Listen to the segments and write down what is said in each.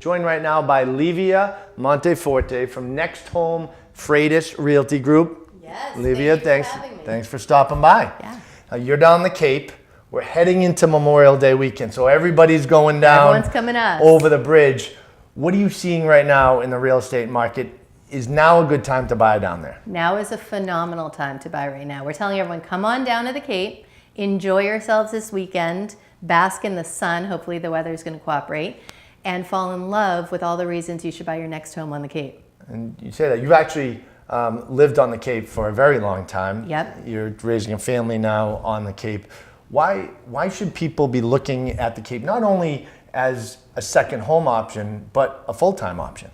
Joined right now by Livia Monteforte from NextHome Freitas Realty Group. Yes, Livia, thanks for stopping by. Yeah. You're down the Cape. We're heading into Memorial Day weekend, so everybody's going down. Everyone's coming up. Over the bridge. What are you seeing right now in the real estate market? Is now a good time to buy down there? Now is a phenomenal time to buy right now. We're telling everyone, come on down to the Cape, enjoy yourselves this weekend, bask in the sun, hopefully the weather's going to cooperate, and fall in love with all the reasons you should buy your next home on the Cape. And you say that. You've actually lived on the Cape for a very long time. Yep. You're raising a family now on the Cape. Why should people be looking at the Cape not only as a second home option, but a full-time option?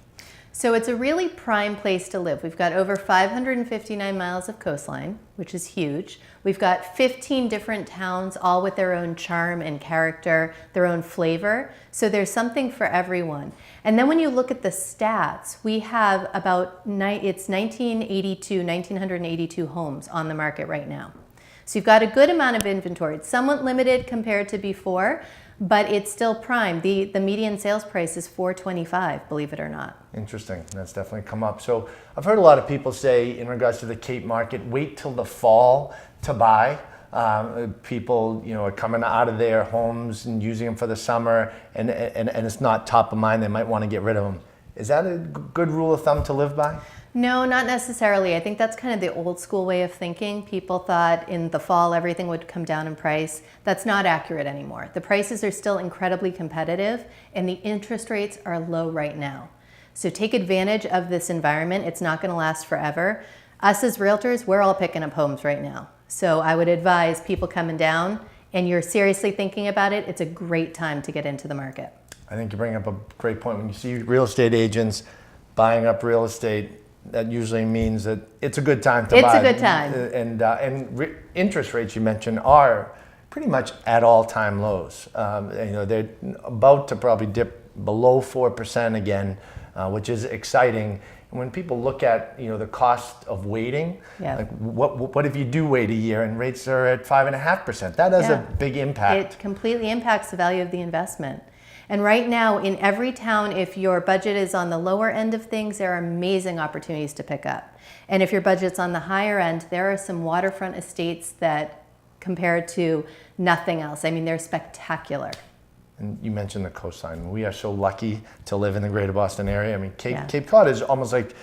So it's a really prime place to live. We've got over 559 miles of coastline, which is huge. We've got 15 different towns, all with their own charm and character, their own flavor. So there's something for everyone. And then when you look at the stats, we have about, it's 1982 homes on the market right now. So you've got a good amount of inventory. It's somewhat limited compared to before, but it's still prime. The median sales price is $425, believe it or not. Interesting. That's definitely come up. So I've heard a lot of people say in regards to the Cape market, wait till the fall to buy. People, are coming out of their homes and using them for the summer, and it's not top of mind. They might want to get rid of them. Is that a good rule of thumb to live by? No, not necessarily. I think that's kind of the old school way of thinking. People thought in the fall everything would come down in price. That's not accurate anymore. The prices are still incredibly competitive and the interest rates are low right now. So take advantage of this environment. It's not going to last forever. Us as realtors, we're all picking up homes right now. So I would advise people coming down and you're seriously thinking about it, it's a great time to get into the market. I think you bring up a great point. When you see real estate agents buying up real estate, that usually means that it's a good time to buy. It's a good time. And interest rates you mentioned are pretty much at all-time lows. They're about to probably dip below 4% again, which is exciting. And when people look at the cost of waiting, like what if you do wait a year and rates are at 5.5%? That has a big impact. It completely impacts the value of the investment. And right now, in every town, if your budget is on the lower end of things, there are amazing opportunities to pick up. And if your budget's on the higher end, there are some waterfront estates that, compared to nothing else, I mean, they're spectacular. And you mentioned the coastline. We are so lucky to live in the greater Boston area. I mean, Cape Cod is almost like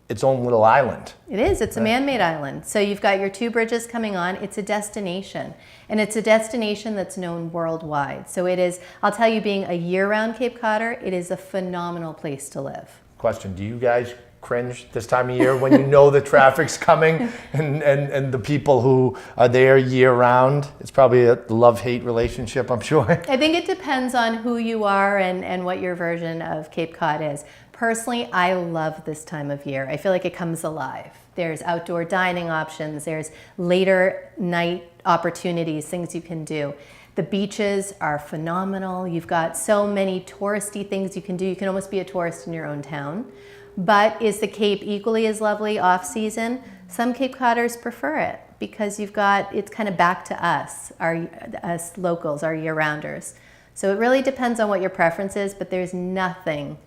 its own little island. It is. It's a man-made island. So you've got your two bridges coming on. It's a destination. And it's a destination that's known worldwide. So it is, I'll tell you, being a year-round Cape Codder, it is a phenomenal place to live. Question, do you guys cringe this time of year when you know the traffic's coming and the people who are there year-round? It's probably a love-hate relationship, I'm sure. I think it depends on who you are and what your version of Cape Cod is. Personally, I love this time of year. I feel like it comes alive. There's outdoor dining options, there's later night opportunities, things you can do. The beaches are phenomenal. You've got so many touristy things you can do. You can almost be a tourist in your own town. But is the Cape equally as lovely off-season? Some Cape Codders prefer it because it's kind of back to us, us locals, our year-rounders. So it really depends on what your preference is, but there's nothing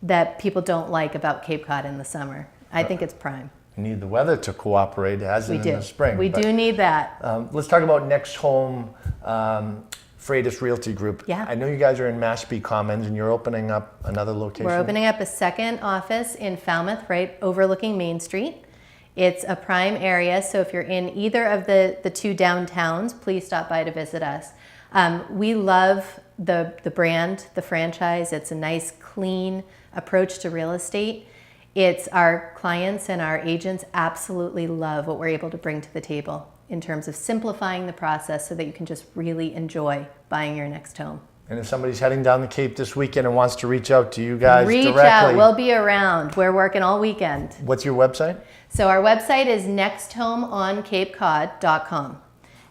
that people don't like about Cape Cod in the summer. I think it's prime. You need the weather to cooperate as in the spring. We do need that. Let's talk about NextHome Freitas Realty Group. Yeah. I know you guys are in Mashpee Commons and you're opening up another location. We're opening up a second office in Falmouth, right overlooking Main Street. It's a prime area, so if you're in either of the two downtowns, please stop by to visit us. We love the brand, the franchise. It's a nice, clean approach to real estate. It's our clients and our agents absolutely love what we're able to bring to the table in terms of simplifying the process so that you can just really enjoy buying your next home. And if somebody's heading down the Cape this weekend and wants to reach out to you guys directly. Reach out, we'll be around. We're working all weekend. What's your website? So our website is nexthomeoncapecod.com.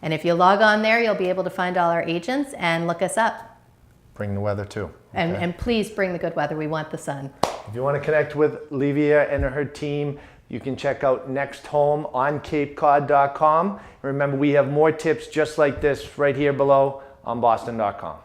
And if you log on there, you'll be able to find all our agents and look us up. Bring the weather too. Okay. And please bring the good weather. We want the sun. If you want to connect with Livia and her team, you can check out nexthomeoncapecod.com. Remember, we have more tips just like this right here below on boston.com.